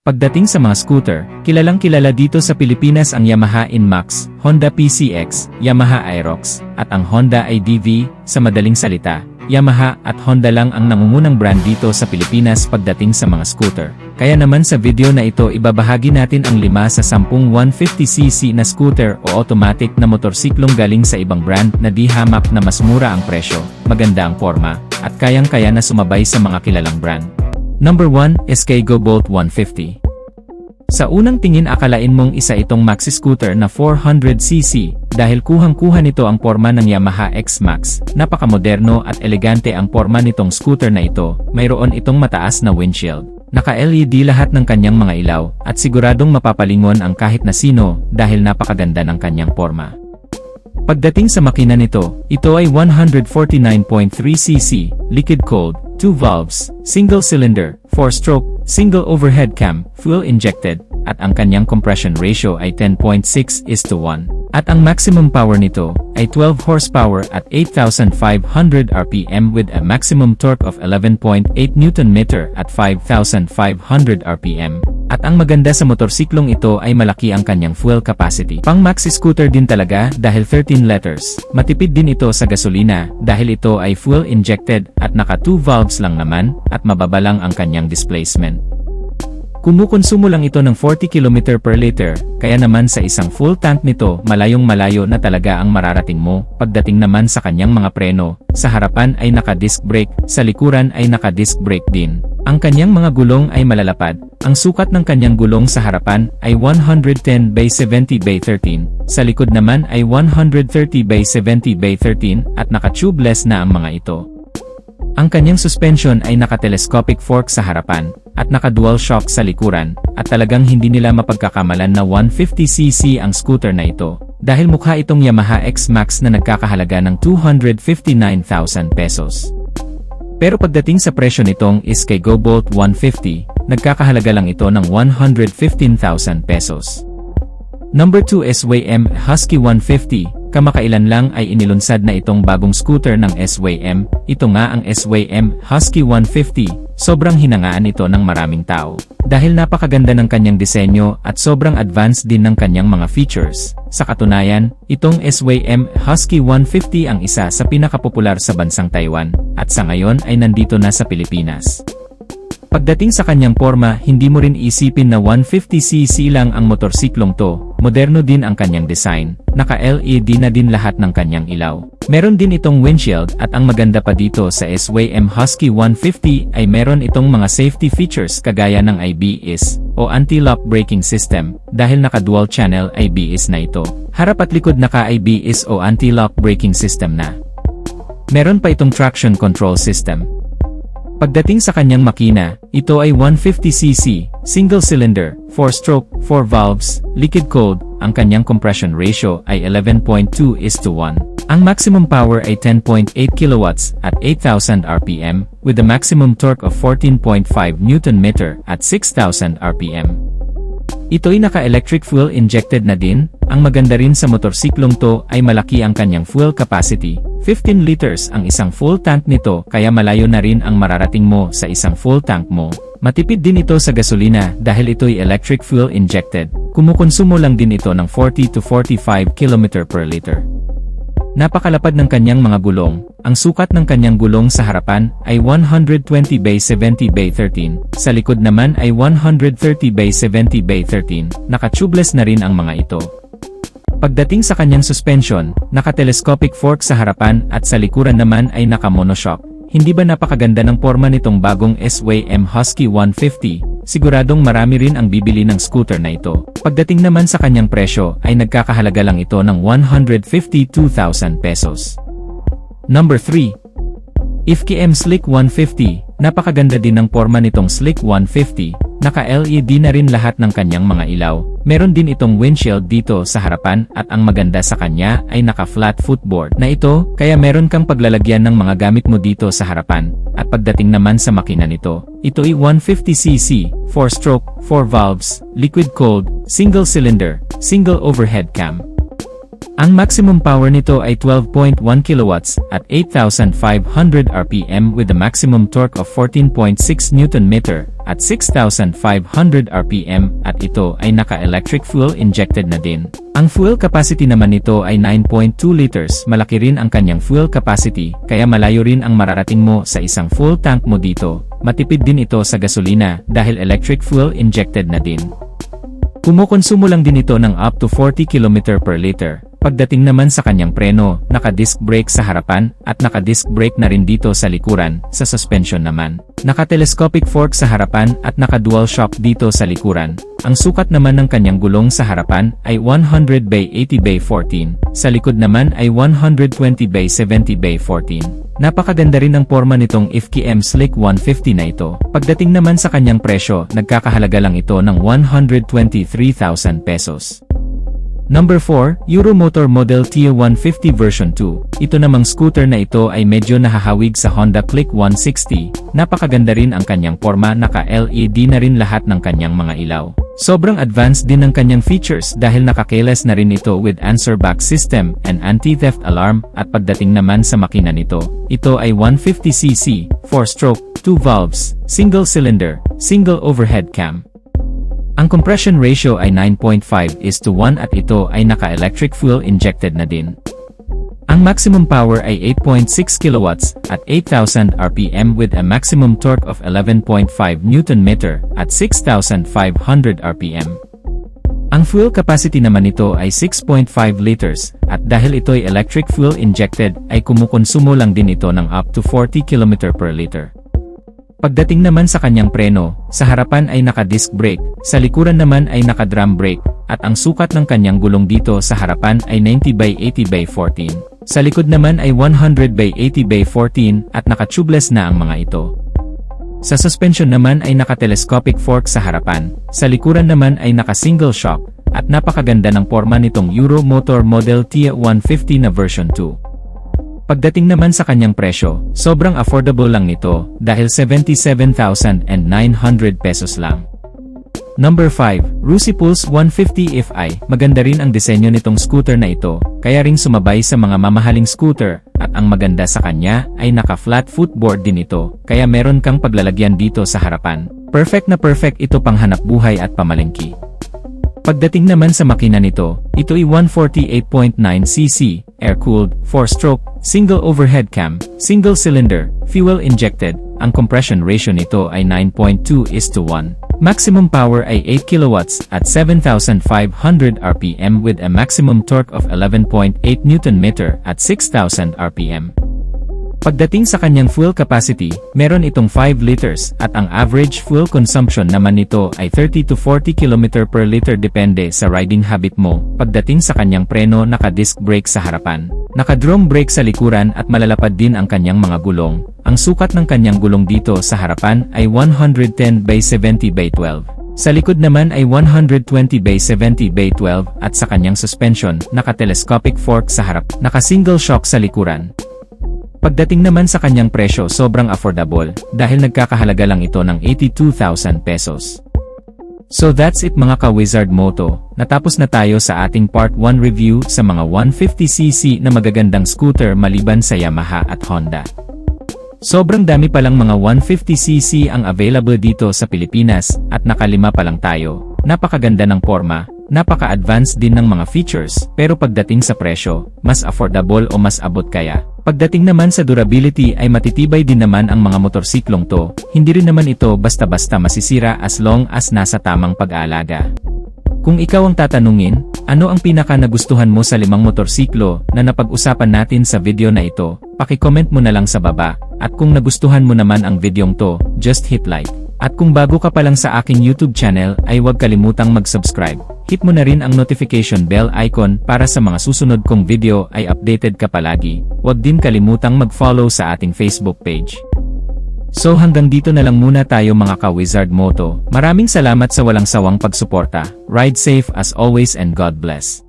Pagdating sa mga scooter, kilalang kilala dito sa Pilipinas ang Yamaha Inmax, Honda PCX, Yamaha Aerox, at ang Honda IDV. Sa madaling salita, Yamaha at Honda lang ang nangungunang brand dito sa Pilipinas pagdating sa mga scooter. Kaya naman sa video na ito ibabahagi natin ang 5 sa 10 150cc na scooter o automatic na motorsiklong galing sa ibang brand na di hamak na mas mura ang presyo, maganda ang forma, at kayang-kaya na sumabay sa mga kilalang brand. Number 1, SK Go Bolt 150. Sa unang tingin akalain mong isa itong maxi scooter na 400cc, dahil kuhang-kuha nito ang forma ng Yamaha X-Max. Napakamoderno at elegante ang forma nitong scooter na ito, mayroon itong mataas na windshield. Naka-LED lahat ng kanyang mga ilaw, at siguradong mapapalingon ang kahit na sino dahil napakaganda ng kanyang forma. Pagdating sa makina nito, ito ay 149.3cc, liquid-cooled, 2 valves, single cylinder, 4-stroke, single overhead cam, fuel-injected, at ang kanyang compression ratio ay 10.6:1. At ang maximum power nito ay 12 horsepower at 8,500 RPM with a maximum torque of 11.8 Nm at 5,500 RPM. At ang maganda sa motorsiklong ito ay malaki ang kanyang fuel capacity. Pang maxi scooter din talaga dahil 13 liters. Matipid din ito sa gasolina dahil ito ay fuel injected at naka 2 valves lang naman at mababa lang ang kanyang displacement. Kumukonsumo lang ito ng 40 km per liter, kaya naman sa isang full tank nito malayong malayo na talaga ang mararating mo. Pagdating naman sa kanyang mga preno, sa harapan ay naka-disc brake, sa likuran ay naka-disc brake din. Ang kanyang mga gulong ay malalapad. Ang sukat ng kanyang gulong sa harapan ay 110/70/13, sa likod naman ay 130/70/13 at naka-tubeless na ang mga ito. Ang kanyang suspension ay naka-telescopic fork sa harapan, at naka-dual shock sa likuran, at talagang hindi nila mapagkakamalan na 150cc ang scooter na ito, dahil mukha itong Yamaha X-Max na nagkakahalaga ng 259,000 pesos. Pero pagdating sa presyo nitong SK Go Bolt 150, nagkakahalaga lang ito ng 115,000 pesos. Number 2, SYM Husky 150. Kamakailan lang ay inilunsad na itong bagong scooter ng SYM. Ito nga ang SYM Husky 150. Sobrang hinangaan ito ng maraming tao, dahil napakaganda ng kanyang disenyo at sobrang advanced din ng kanyang mga features. Sa katunayan, itong SYM Husky 150 ang isa sa pinakapopular sa bansang Taiwan, at sa ngayon ay nandito na sa Pilipinas. Pagdating sa kanyang forma, hindi mo rin isipin na 150cc lang ang motorsiklong to. Moderno din ang kanyang design, naka-LED na din lahat ng kanyang ilaw. Meron din itong windshield at ang maganda pa dito sa SYM Husky 150 ay meron itong mga safety features kagaya ng ABS o anti-lock braking system dahil naka-dual channel ABS na ito. Harap at likod naka-ABS o anti-lock braking system na. Meron pa itong traction control system. Pagdating sa kanyang makina, ito ay 150cc, single cylinder, 4-stroke, 4 valves, liquid-cooled, ang kanyang compression ratio ay 11.2:1. Ang maximum power ay 10.8 kilowatts at 8,000 RPM, with a maximum torque of 14.5 Nm at 6,000 RPM. Ito'y naka-electric fuel injected na din. Ang maganda rin sa motorsiklong to ay malaki ang kanyang fuel capacity. 15 liters ang isang full tank nito kaya malayo na rin ang mararating mo sa isang full tank mo. Matipid din ito sa gasolina dahil ito'y electric fuel injected. Kumukonsumo lang din ito ng 40 to 45 km per liter. Napakalapad ng kanyang mga gulong. Ang sukat ng kanyang gulong sa harapan ay 120/70/13, sa likod naman ay 130/70/13, naka-tubeless na rin ang mga ito. Pagdating sa kanyang suspension, naka-telescopic fork sa harapan at sa likuran naman ay naka-monoshock. Hindi ba napakaganda ng forma nitong bagong SYM Husky 150? Siguradong marami rin ang bibili ng scooter na ito. Pagdating naman sa kanyang presyo ay nagkakahalaga lang ito ng 152,000 pesos. Number 3. IFKM Slick 150. Napakaganda din ng forma nitong Slick 150. Naka-LED na rin lahat ng kanyang mga ilaw. Meron din itong windshield dito sa harapan at ang maganda sa kanya ay naka-flat footboard na ito kaya meron kang paglalagyan ng mga gamit mo dito sa harapan. At pagdating naman sa makina nito, ito ay 150cc, 4-stroke, 4 valves, liquid-cooled, single cylinder, single overhead cam. Ang maximum power nito ay 12.1 kilowatts at 8,500 RPM with a maximum torque of 14.6 Nm at 6,500 RPM at ito ay naka-electric fuel injected na din. Ang fuel capacity naman nito ay 9.2 liters. Malaki rin ang kanyang fuel capacity kaya malayo rin ang mararating mo sa isang full tank mo dito. Matipid din ito sa gasolina dahil electric fuel injected na din. Kumukonsumo lang din ito ng up to 40 km per liter. Pagdating naman sa kanyang preno, naka-disc brake sa harapan at naka-disc brake na rin dito sa likuran. Sa suspension naman, naka-telescopic fork sa harapan at naka-dual shock dito sa likuran. Ang sukat naman ng kanyang gulong sa harapan ay 100 by 80 by 14. Sa likod naman ay 120 by 70 by 14. Napakaganda rin ang forma nitong FKM Slick 150 na ito. Pagdating naman sa kanyang presyo, nagkakahalaga lang ito ng 123,000 pesos. Number 4, Euromotor Model T150 version 2. Ito namang scooter na ito ay medyo nahahawig sa Honda Click 160. Napakaganda rin ang kanyang forma, naka-LED na rin lahat ng kanyang mga ilaw. Sobrang advanced din ng kanyang features dahil naka-keyless na rin ito with answer back system and anti-theft alarm at pagdating naman sa makina nito, ito ay 150cc, 4-stroke, 2 valves, single cylinder, single overhead cam. Ang compression ratio ay 9.5:1 at ito ay naka-electric fuel injected na din. Ang maximum power ay 8.6 kilowatts at 8,000 RPM with a maximum torque of 11.5 Nm at 6,500 RPM. Ang fuel capacity naman nito ay 6.5 liters at dahil ito ay electric fuel injected ay kumukonsumo lang din ito ng up to 40 km per liter. Pagdating naman sa kanyang preno, sa harapan ay naka-disc brake, sa likuran naman ay naka-drum brake, at ang sukat ng kanyang gulong dito sa harapan ay 90 by 80 by 14. Sa likod naman ay 100 by 80 by 14 at naka-tubeless na ang mga ito. Sa suspension naman ay naka-telescopic fork sa harapan, sa likuran naman ay naka-single shock, at napakaganda ng forma nitong Euromotor Model T150 na version 2. Pagdating naman sa kanyang presyo, sobrang affordable lang nito dahil 77,900 pesos lang. Number 5, Rusi Pulse 150 Fi. Maganda rin ang disenyo nitong scooter na ito, kaya ring sumabay sa mga mamahaling scooter, at ang maganda sa kanya ay naka-flat footboard din ito, kaya meron kang paglalagyan dito sa harapan. Perfect na perfect ito pang hanap buhay at pamalengke. Pagdating naman sa makina nito, ito ay 148.9cc, air-cooled, 4-stroke, single overhead cam, single cylinder, fuel injected. Ang compression ratio nito ay 9.2:1. Maximum power ay 8 kilowatts at 7,500 RPM with a maximum torque of 11.8 Nm at 6,000 RPM. Pagdating sa kanyang fuel capacity, meron itong 5 liters at ang average fuel consumption naman nito ay 30 to 40 km per liter depende sa riding habit mo. Pagdating sa kanyang preno, naka-disc brake sa harapan, naka-drum brake sa likuran at malalapad din ang kanyang mga gulong. Ang sukat ng kanyang gulong dito sa harapan ay 110 by 70 by 12. Sa likod naman ay 120 by 70 by 12 at sa kanyang suspension, naka-telescopic fork sa harap, naka-single shock sa likuran. Pagdating naman sa kanyang presyo, sobrang affordable dahil nagkakahalaga lang ito ng 82,000 pesos. So that's it mga ka-Wizard Moto, natapos na tayo sa ating part 1 review sa mga 150cc na magagandang scooter maliban sa Yamaha at Honda. Sobrang dami palang mga 150cc ang available dito sa Pilipinas at nakalima pa lang tayo. Napakaganda ng forma, napaka-advanced din ng mga features, pero pagdating sa presyo, mas affordable o mas abot kaya. Pagdating naman sa durability ay matitibay din naman ang mga motorsiklong to, hindi rin naman ito basta-basta masisira as long as nasa tamang pag-aalaga. Kung ikaw ang tatanungin, ano ang pinaka nagustuhan mo sa 5 motorsiklo na napag-usapan natin sa video na ito, paki-comment mo na lang sa baba, at kung nagustuhan mo naman ang videong to, just hit like. At kung bago ka pa lang sa aking YouTube channel ay huwag kalimutang mag-subscribe. Hit mo na rin ang notification bell icon para sa mga susunod kong video ay updated ka palagi. Huwag din kalimutang mag-follow sa ating Facebook page. So hanggang dito na lang muna tayo mga ka-Wizard Moto. Maraming salamat sa walang sawang pagsuporta. Ride safe as always and God bless.